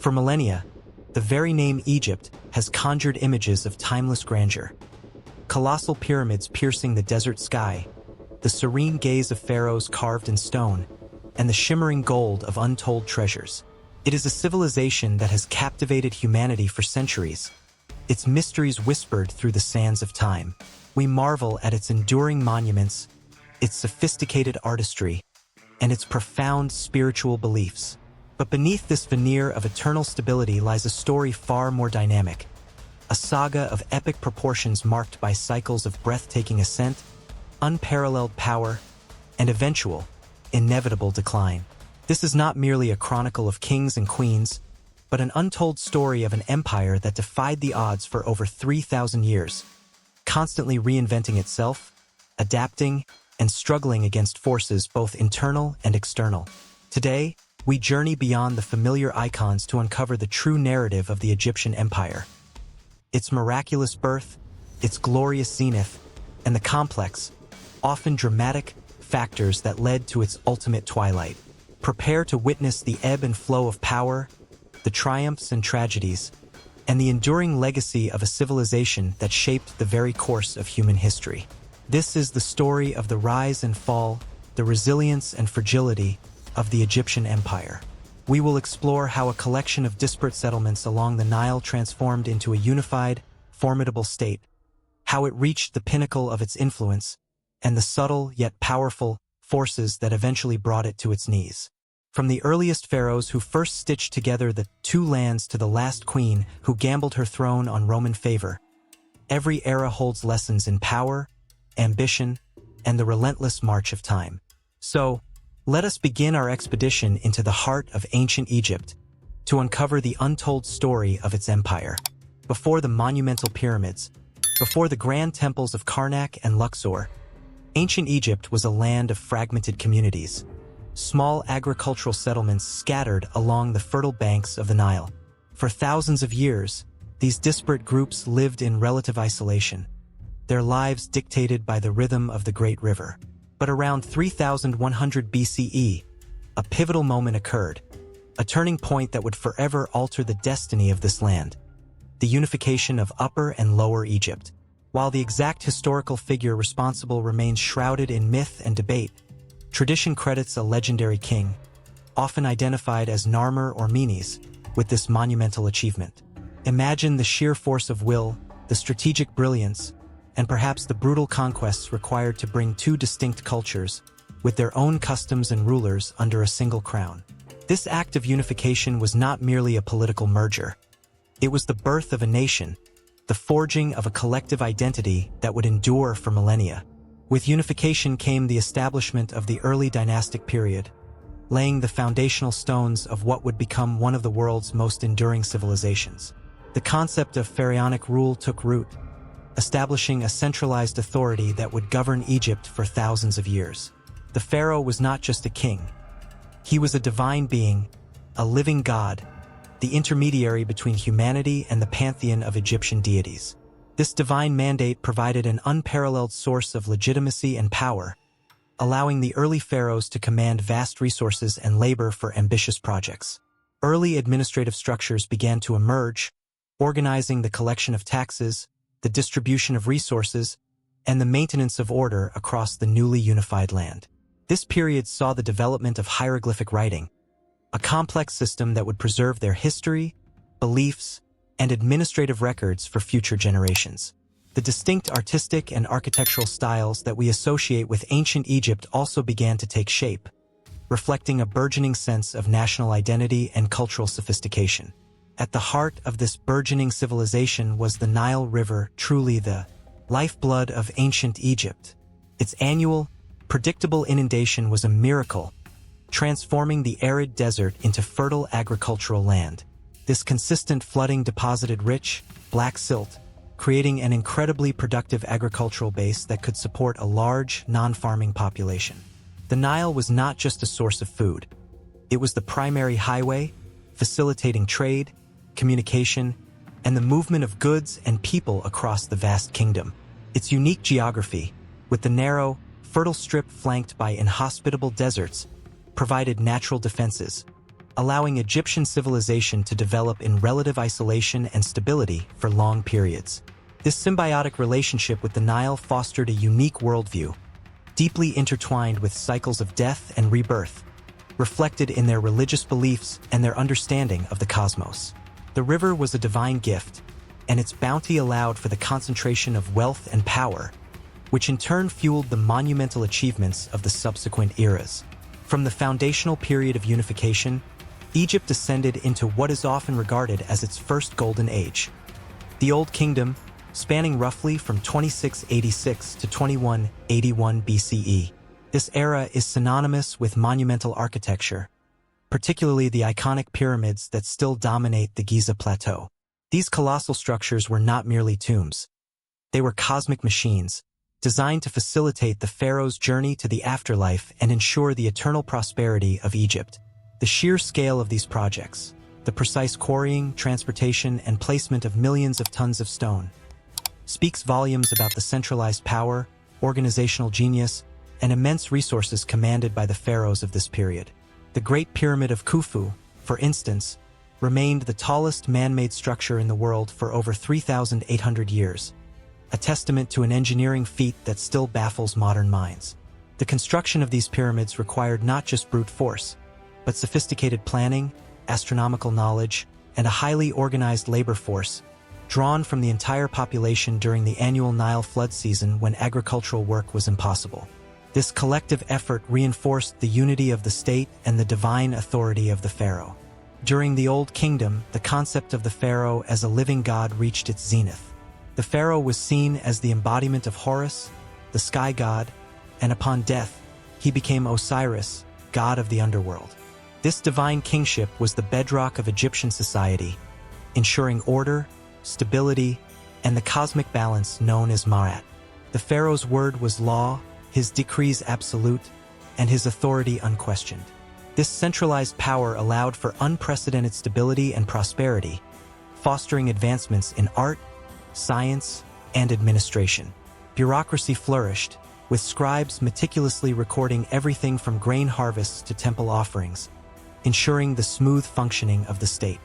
For millennia, the very name Egypt has conjured images of timeless grandeur. Colossal pyramids piercing the desert sky, the serene gaze of pharaohs carved in stone, and the shimmering gold of untold treasures. It is a civilization that has captivated humanity for centuries, its mysteries whispered through the sands of time. We marvel at its enduring monuments, its sophisticated artistry, and its profound spiritual beliefs. But beneath this veneer of eternal stability lies a story far more dynamic, a saga of epic proportions marked by cycles of breathtaking ascent, unparalleled power, and eventual, inevitable decline. This is not merely a chronicle of kings and queens, but an untold story of an empire that defied the odds for over 3,000 years, constantly reinventing itself, adapting, and struggling against forces both internal and external. Today, we journey beyond the familiar icons to uncover the true narrative of the Egyptian Empire. Its miraculous birth, its glorious zenith, and the complex, often dramatic, factors that led to its ultimate twilight. Prepare to witness the ebb and flow of power, the triumphs and tragedies, and the enduring legacy of a civilization that shaped the very course of human history. This is the story of the rise and fall, the resilience and fragility of the Egyptian Empire. We will explore how a collection of disparate settlements along the Nile transformed into a unified, formidable state, how it reached the pinnacle of its influence, and the subtle yet powerful forces that eventually brought it to its knees. From the earliest pharaohs who first stitched together the two lands to the last queen who gambled her throne on Roman favor, every era holds lessons in power, ambition, and the relentless march of time. So, let us begin our expedition into the heart of ancient Egypt to uncover the untold story of its empire. Before the monumental pyramids, before the grand temples of Karnak and Luxor, ancient Egypt was a land of fragmented communities, small agricultural settlements scattered along the fertile banks of the Nile. For thousands of years, these disparate groups lived in relative isolation, their lives dictated by the rhythm of the Great River. But around 3100 BCE, a pivotal moment occurred, a turning point that would forever alter the destiny of this land: the unification of Upper and Lower Egypt. While the exact historical figure responsible remains shrouded in myth and debate, tradition credits a legendary king, often identified as Narmer or Menes, with this monumental achievement. Imagine the sheer force of will, the strategic brilliance, and perhaps the brutal conquests required to bring two distinct cultures, with their own customs and rulers, under a single crown. This act of unification was not merely a political merger. It was the birth of a nation, the forging of a collective identity that would endure for millennia. With unification came the establishment of the early dynastic period, laying the foundational stones of what would become one of the world's most enduring civilizations. The concept of pharaonic rule took root, establishing a centralized authority that would govern Egypt for thousands of years. The pharaoh was not just a king. He was a divine being, a living god, the intermediary between humanity and the pantheon of Egyptian deities. This divine mandate provided an unparalleled source of legitimacy and power, allowing the early pharaohs to command vast resources and labor for ambitious projects. Early administrative structures began to emerge, organizing the collection of taxes, the distribution of resources, and the maintenance of order across the newly unified land. This period saw the development of hieroglyphic writing, a complex system that would preserve their history, beliefs, and administrative records for future generations. The distinct artistic and architectural styles that we associate with ancient Egypt also began to take shape, reflecting a burgeoning sense of national identity and cultural sophistication. At the heart of this burgeoning civilization was the Nile River, truly the lifeblood of ancient Egypt. Its annual, predictable inundation was a miracle, transforming the arid desert into fertile agricultural land. This consistent flooding deposited rich, black silt, creating an incredibly productive agricultural base that could support a large, non-farming population. The Nile was not just a source of food. It was the primary highway, facilitating trade, communication, and the movement of goods and people across the vast kingdom. Its unique geography, with the narrow, fertile strip flanked by inhospitable deserts, provided natural defenses, allowing Egyptian civilization to develop in relative isolation and stability for long periods. This symbiotic relationship with the Nile fostered a unique worldview, deeply intertwined with cycles of death and rebirth, reflected in their religious beliefs and their understanding of the cosmos. The river was a divine gift, and its bounty allowed for the concentration of wealth and power, which in turn fueled the monumental achievements of the subsequent eras. From the foundational period of unification, Egypt descended into what is often regarded as its first golden age. The Old Kingdom, spanning roughly from 2686 to 2181 BCE. This era is synonymous with monumental architecture, particularly the iconic pyramids that still dominate the Giza Plateau. These colossal structures were not merely tombs. They were cosmic machines, designed to facilitate the pharaoh's journey to the afterlife and ensure the eternal prosperity of Egypt. The sheer scale of these projects, the precise quarrying, transportation, and placement of millions of tons of stone, speaks volumes about the centralized power, organizational genius, and immense resources commanded by the pharaohs of this period. The Great Pyramid of Khufu, for instance, remained the tallest man-made structure in the world for over 3,800 years, a testament to an engineering feat that still baffles modern minds. The construction of these pyramids required not just brute force, but sophisticated planning, astronomical knowledge, and a highly organized labor force, drawn from the entire population during the annual Nile flood season when agricultural work was impossible. This collective effort reinforced the unity of the state and the divine authority of the pharaoh. During the Old Kingdom, the concept of the pharaoh as a living god reached its zenith. The pharaoh was seen as the embodiment of Horus, the sky god, and upon death, he became Osiris, god of the underworld. This divine kingship was the bedrock of Egyptian society, ensuring order, stability, and the cosmic balance known as Ma'at. The pharaoh's word was law, his decrees absolute, and his authority unquestioned. This centralized power allowed for unprecedented stability and prosperity, fostering advancements in art, science, and administration. Bureaucracy flourished, with scribes meticulously recording everything from grain harvests to temple offerings, ensuring the smooth functioning of the state.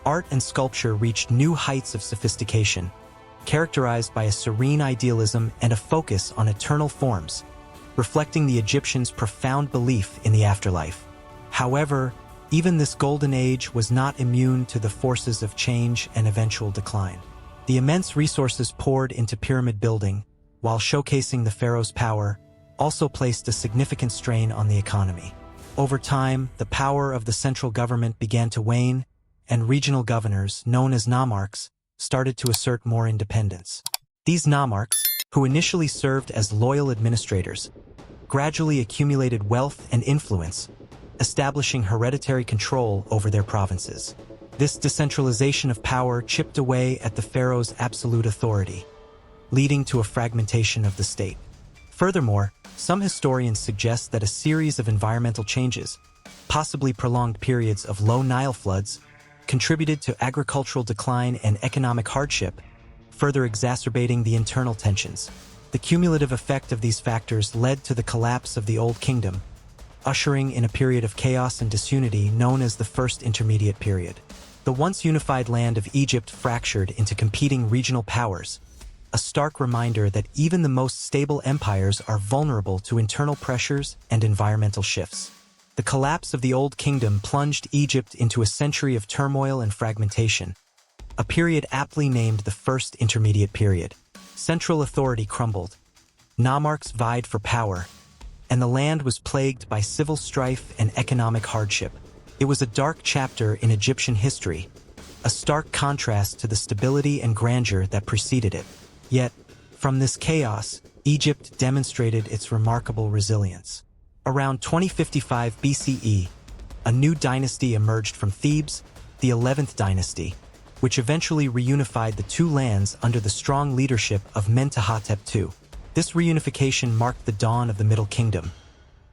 Art and sculpture reached new heights of sophistication, characterized by a serene idealism and a focus on eternal forms, reflecting the Egyptians' profound belief in the afterlife. However, even this golden age was not immune to the forces of change and eventual decline. The immense resources poured into pyramid building, while showcasing the pharaoh's power, also placed a significant strain on the economy. Over time, the power of the central government began to wane, and regional governors, known as nomarchs, started to assert more independence. These nomarchs, who initially served as loyal administrators, gradually accumulated wealth and influence, establishing hereditary control over their provinces. This decentralization of power chipped away at the pharaoh's absolute authority, leading to a fragmentation of the state. Furthermore, some historians suggest that a series of environmental changes, possibly prolonged periods of low Nile floods, contributed to agricultural decline and economic hardship, further exacerbating the internal tensions. The cumulative effect of these factors led to the collapse of the Old Kingdom, ushering in a period of chaos and disunity known as the First Intermediate Period. The once unified land of Egypt fractured into competing regional powers, a stark reminder that even the most stable empires are vulnerable to internal pressures and environmental shifts. The collapse of the Old Kingdom plunged Egypt into a century of turmoil and fragmentation, a period aptly named the First Intermediate Period. Central authority crumbled, nomarchs vied for power, and the land was plagued by civil strife and economic hardship. It was a dark chapter in Egyptian history, a stark contrast to the stability and grandeur that preceded it. Yet, from this chaos, Egypt demonstrated its remarkable resilience. Around 2055 BCE, a new dynasty emerged from Thebes, the 11th dynasty, which eventually reunified the two lands under the strong leadership of Mentuhotep II. This reunification marked the dawn of the Middle Kingdom,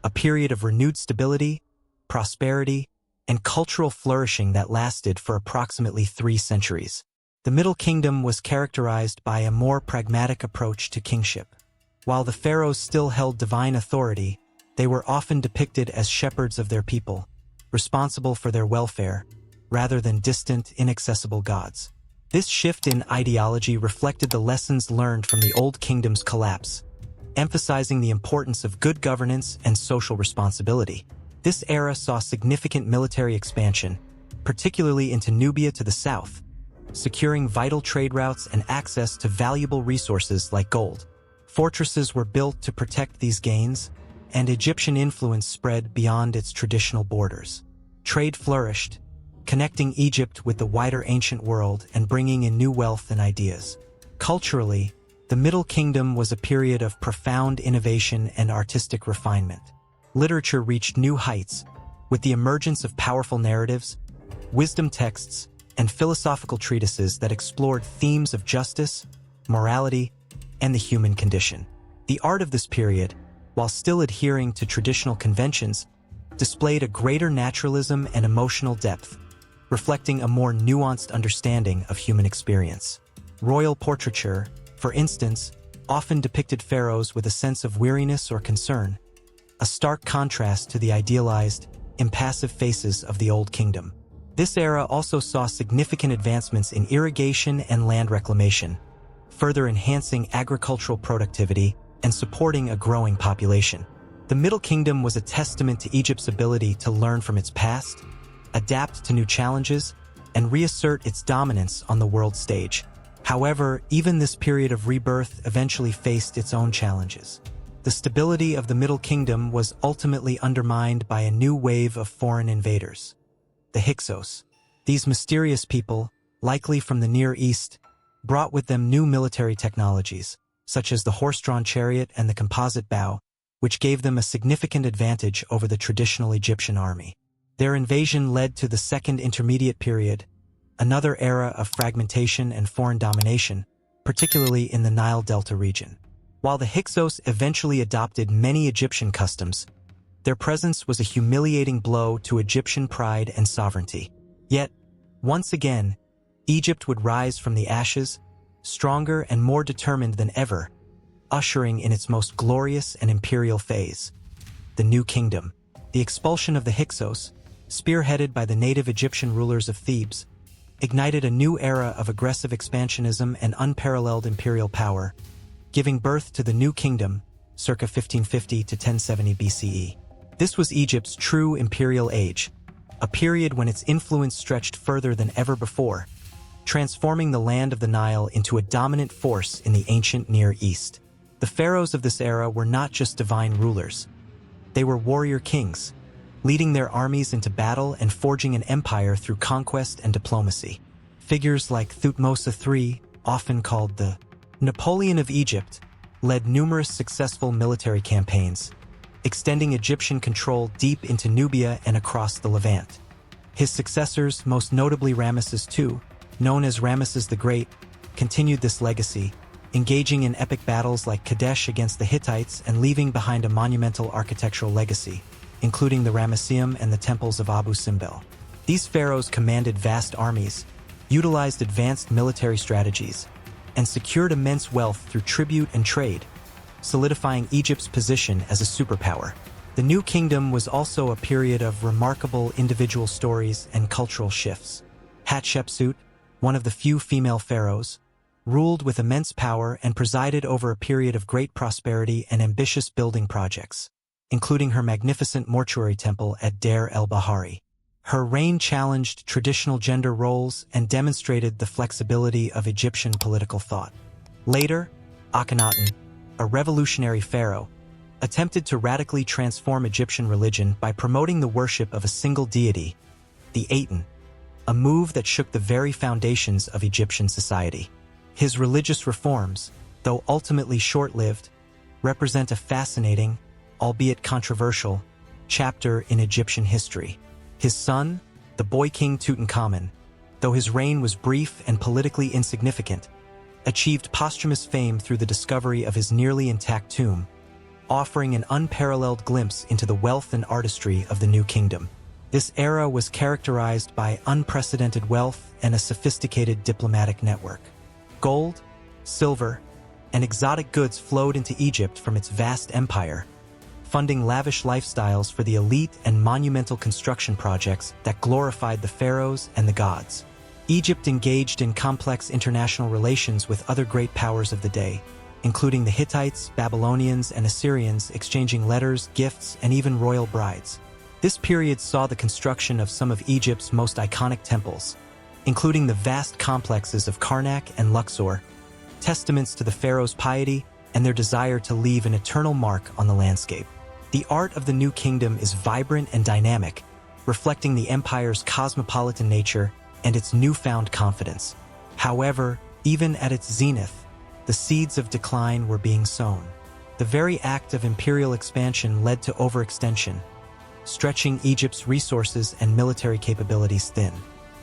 a period of renewed stability, prosperity, and cultural flourishing that lasted for approximately 3 centuries. The Middle Kingdom was characterized by a more pragmatic approach to kingship. While the pharaohs still held divine authority, they were often depicted as shepherds of their people, responsible for their welfare, rather than distant, inaccessible gods. This shift in ideology reflected the lessons learned from the Old Kingdom's collapse, emphasizing the importance of good governance and social responsibility. This era saw significant military expansion, particularly into Nubia to the south, securing vital trade routes and access to valuable resources like gold. Fortresses were built to protect these gains, and Egyptian influence spread beyond its traditional borders. Trade flourished, connecting Egypt with the wider ancient world and bringing in new wealth and ideas. Culturally, the Middle Kingdom was a period of profound innovation and artistic refinement. Literature reached new heights, with the emergence of powerful narratives, wisdom texts, and philosophical treatises that explored themes of justice, morality, and the human condition. The art of this period, while still adhering to traditional conventions, displayed a greater naturalism and emotional depth, reflecting a more nuanced understanding of human experience. Royal portraiture, for instance, often depicted pharaohs with a sense of weariness or concern, a stark contrast to the idealized, impassive faces of the Old Kingdom. This era also saw significant advancements in irrigation and land reclamation, further enhancing agricultural productivity and supporting a growing population. The Middle Kingdom was a testament to Egypt's ability to learn from its past, adapt to new challenges, and reassert its dominance on the world stage. However, even this period of rebirth eventually faced its own challenges. The stability of the Middle Kingdom was ultimately undermined by a new wave of foreign invaders, the Hyksos. These mysterious people, likely from the Near East, brought with them new military technologies, such as the horse-drawn chariot and the composite bow, which gave them a significant advantage over the traditional Egyptian army. Their invasion led to the Second Intermediate Period, another era of fragmentation and foreign domination, particularly in the Nile Delta region. While the Hyksos eventually adopted many Egyptian customs, their presence was a humiliating blow to Egyptian pride and sovereignty. Yet, once again, Egypt would rise from the ashes, stronger and more determined than ever, ushering in its most glorious and imperial phase, the New Kingdom. The expulsion of the Hyksos, spearheaded by the native Egyptian rulers of Thebes, ignited a new era of aggressive expansionism and unparalleled imperial power, giving birth to the New Kingdom, circa 1550 to 1070 BCE. This was Egypt's true imperial age, a period when its influence stretched further than ever before, transforming the land of the Nile into a dominant force in the ancient Near East. The pharaohs of this era were not just divine rulers. They were warrior kings, leading their armies into battle and forging an empire through conquest and diplomacy. Figures like Thutmose III, often called the Napoleon of Egypt, led numerous successful military campaigns, extending Egyptian control deep into Nubia and across the Levant. His successors, most notably Ramesses II, known as Ramesses the Great, continued this legacy, engaging in epic battles like Kadesh against the Hittites and leaving behind a monumental architectural legacy, including the Ramesseum and the temples of Abu Simbel. These pharaohs commanded vast armies, utilized advanced military strategies, and secured immense wealth through tribute and trade, solidifying Egypt's position as a superpower. The New Kingdom was also a period of remarkable individual stories and cultural shifts. Hatshepsut, one of the few female pharaohs, ruled with immense power and presided over a period of great prosperity and ambitious building projects, including her magnificent mortuary temple at Deir el-Bahari. Her reign challenged traditional gender roles and demonstrated the flexibility of Egyptian political thought. Later, Akhenaten, a revolutionary pharaoh, attempted to radically transform Egyptian religion by promoting the worship of a single deity, the Aten, a move that shook the very foundations of Egyptian society. His religious reforms, though ultimately short-lived, represent a fascinating, albeit controversial, chapter in Egyptian history. His son, the boy king Tutankhamun, though his reign was brief and politically insignificant, achieved posthumous fame through the discovery of his nearly intact tomb, offering an unparalleled glimpse into the wealth and artistry of the New Kingdom. This era was characterized by unprecedented wealth and a sophisticated diplomatic network. Gold, silver, and exotic goods flowed into Egypt from its vast empire, funding lavish lifestyles for the elite and monumental construction projects that glorified the pharaohs and the gods. Egypt engaged in complex international relations with other great powers of the day, including the Hittites, Babylonians, and Assyrians, exchanging letters, gifts, and even royal brides. This period saw the construction of some of Egypt's most iconic temples, including the vast complexes of Karnak and Luxor, testaments to the pharaoh's piety and their desire to leave an eternal mark on the landscape. The art of the New Kingdom is vibrant and dynamic, reflecting the empire's cosmopolitan nature and its newfound confidence. However, even at its zenith, the seeds of decline were being sown. The very act of imperial expansion led to overextension, stretching Egypt's resources and military capabilities thin.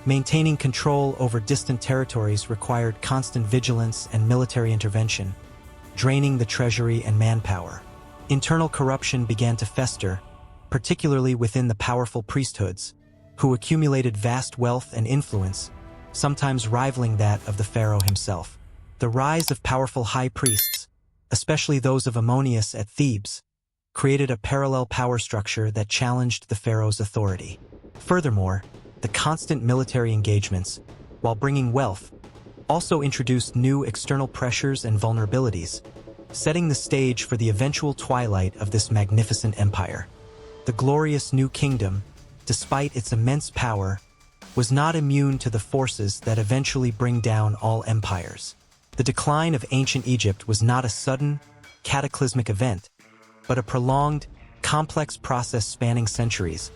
Maintaining control over distant territories required constant vigilance and military intervention, draining the treasury and manpower. Internal corruption began to fester, particularly within the powerful priesthoods, who accumulated vast wealth and influence, sometimes rivaling that of the pharaoh himself. The rise of powerful high priests, especially those of Ammonius at Thebes, created a parallel power structure that challenged the pharaoh's authority. Furthermore, the constant military engagements, while bringing wealth, also introduced new external pressures and vulnerabilities, setting the stage for the eventual twilight of this magnificent empire. The glorious New Kingdom, despite its immense power, was not immune to the forces that eventually bring down all empires. The decline of ancient Egypt was not a sudden, cataclysmic event, but a prolonged, complex process spanning centuries,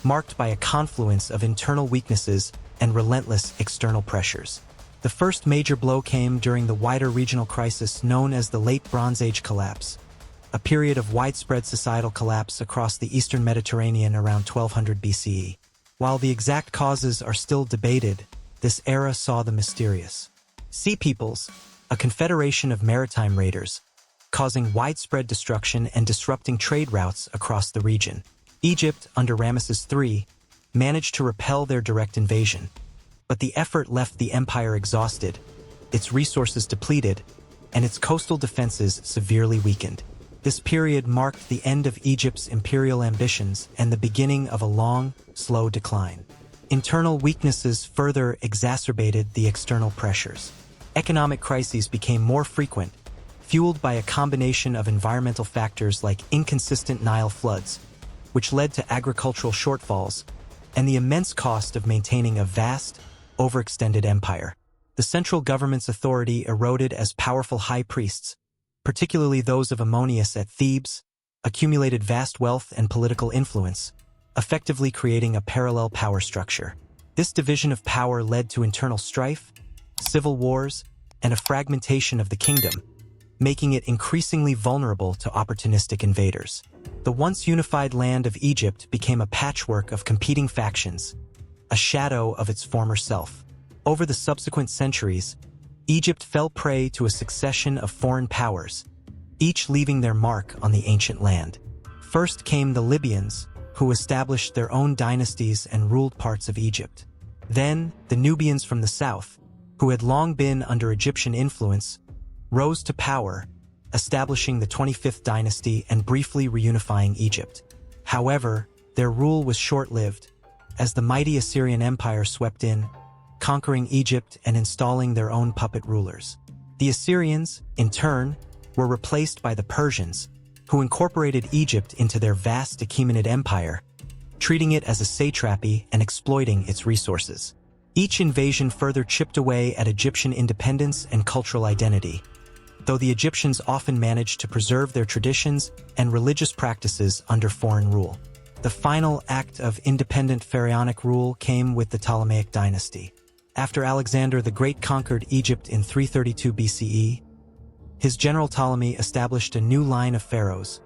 marked by a confluence of internal weaknesses and relentless external pressures. The first major blow came during the wider regional crisis known as the Late Bronze Age collapse, a period of widespread societal collapse across the eastern Mediterranean around 1200 BCE. While the exact causes are still debated, this era saw the mysterious Sea Peoples, a confederation of maritime raiders, causing widespread destruction and disrupting trade routes across the region. Egypt, under Ramesses III, managed to repel their direct invasion, but the effort left the empire exhausted, its resources depleted, and its coastal defenses severely weakened. This period marked the end of Egypt's imperial ambitions and the beginning of a long, slow decline. Internal weaknesses further exacerbated the external pressures. Economic crises became more frequent, fueled by a combination of environmental factors like inconsistent Nile floods, which led to agricultural shortfalls, and the immense cost of maintaining a vast, overextended empire. The central government's authority eroded as powerful high priests, particularly those of Ammonius at Thebes, accumulated vast wealth and political influence, effectively creating a parallel power structure. This division of power led to internal strife, civil wars, and a fragmentation of the kingdom, making it increasingly vulnerable to opportunistic invaders. The once unified land of Egypt became a patchwork of competing factions, a shadow of its former self. Over the subsequent centuries, Egypt fell prey to a succession of foreign powers, each leaving their mark on the ancient land. First came the Libyans, who established their own dynasties and ruled parts of Egypt. Then, the Nubians from the south, who had long been under Egyptian influence, rose to power, establishing the 25th dynasty and briefly reunifying Egypt. However, their rule was short-lived, as the mighty Assyrian Empire swept in, conquering Egypt and installing their own puppet rulers. The Assyrians, in turn, were replaced by the Persians, who incorporated Egypt into their vast Achaemenid empire, treating it as a satrapy and exploiting its resources. Each invasion further chipped away at Egyptian independence and cultural identity, though the Egyptians often managed to preserve their traditions and religious practices under foreign rule. The final act of independent pharaonic rule came with the Ptolemaic dynasty. After Alexander the Great conquered Egypt in 332 BCE, his general Ptolemy established a new line of pharaohs,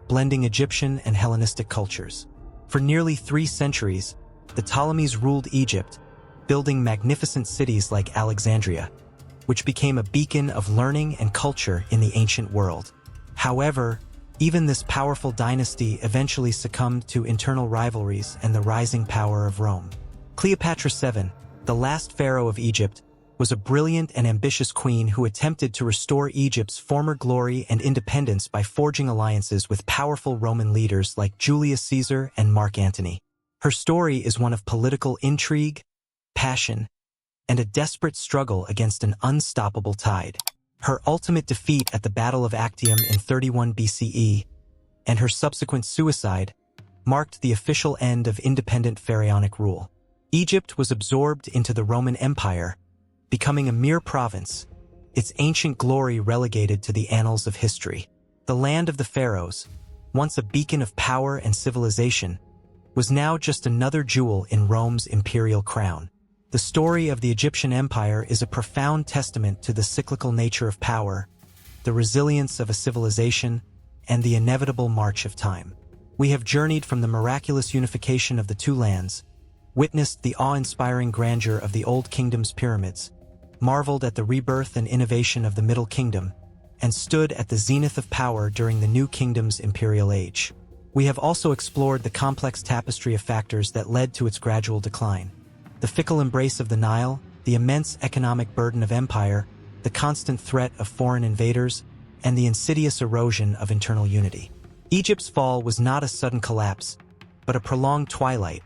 blending Egyptian and Hellenistic cultures. For nearly 3 centuries, the Ptolemies ruled Egypt, building magnificent cities like Alexandria, which became a beacon of learning and culture in the ancient world. However, even this powerful dynasty eventually succumbed to internal rivalries and the rising power of Rome. Cleopatra VII, the last pharaoh of Egypt, was a brilliant and ambitious queen who attempted to restore Egypt's former glory and independence by forging alliances with powerful Roman leaders like Julius Caesar and Mark Antony. Her story is one of political intrigue, passion, and a desperate struggle against an unstoppable tide. Her ultimate defeat at the Battle of Actium in 31 BCE and her subsequent suicide marked the official end of independent pharaonic rule. Egypt was absorbed into the Roman Empire, becoming a mere province, its ancient glory relegated to the annals of history. The land of the pharaohs, once a beacon of power and civilization, was now just another jewel in Rome's imperial crown. The story of the Egyptian Empire is a profound testament to the cyclical nature of power, the resilience of a civilization, and the inevitable march of time. We have journeyed from the miraculous unification of the two lands, witnessed the awe-inspiring grandeur of the Old Kingdom's pyramids, marveled at the rebirth and innovation of the Middle Kingdom, and stood at the zenith of power during the New Kingdom's imperial age. We have also explored the complex tapestry of factors that led to its gradual decline. The fickle embrace of the Nile, the immense economic burden of empire, the constant threat of foreign invaders, and the insidious erosion of internal unity. Egypt's fall was not a sudden collapse, but a prolonged twilight,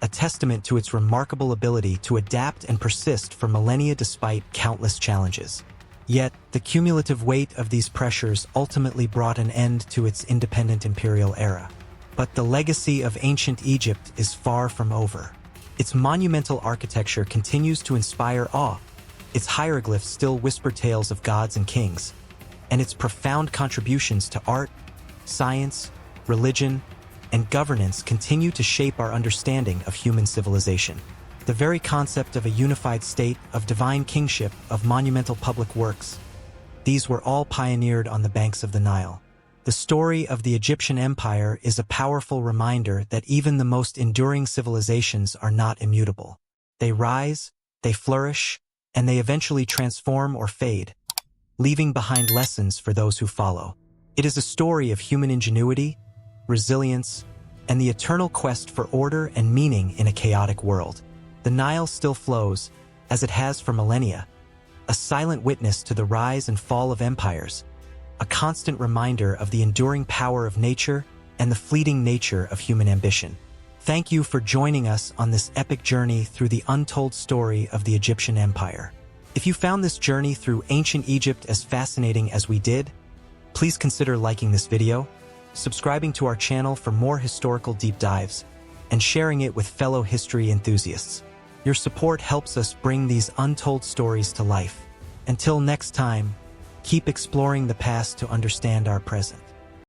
a testament to its remarkable ability to adapt and persist for millennia despite countless challenges. Yet, the cumulative weight of these pressures ultimately brought an end to its independent imperial era. But the legacy of ancient Egypt is far from over. Its monumental architecture continues to inspire awe, its hieroglyphs still whisper tales of gods and kings, and its profound contributions to art, science, religion, and governance continue to shape our understanding of human civilization. The very concept of a unified state, of divine kingship, of monumental public works, these were all pioneered on the banks of the Nile. The story of the Egyptian Empire is a powerful reminder that even the most enduring civilizations are not immutable. They rise, they flourish, and they eventually transform or fade, leaving behind lessons for those who follow. It is a story of human ingenuity, resilience, and the eternal quest for order and meaning in a chaotic world. The Nile still flows, as it has for millennia, a silent witness to the rise and fall of empires, a constant reminder of the enduring power of nature and the fleeting nature of human ambition. Thank you for joining us on this epic journey through the untold story of the Egyptian Empire. If you found this journey through ancient Egypt as fascinating as we did, please consider liking this video, subscribing to our channel for more historical deep dives, and sharing it with fellow history enthusiasts. Your support helps us bring these untold stories to life. Until next time, keep exploring the past to understand our present.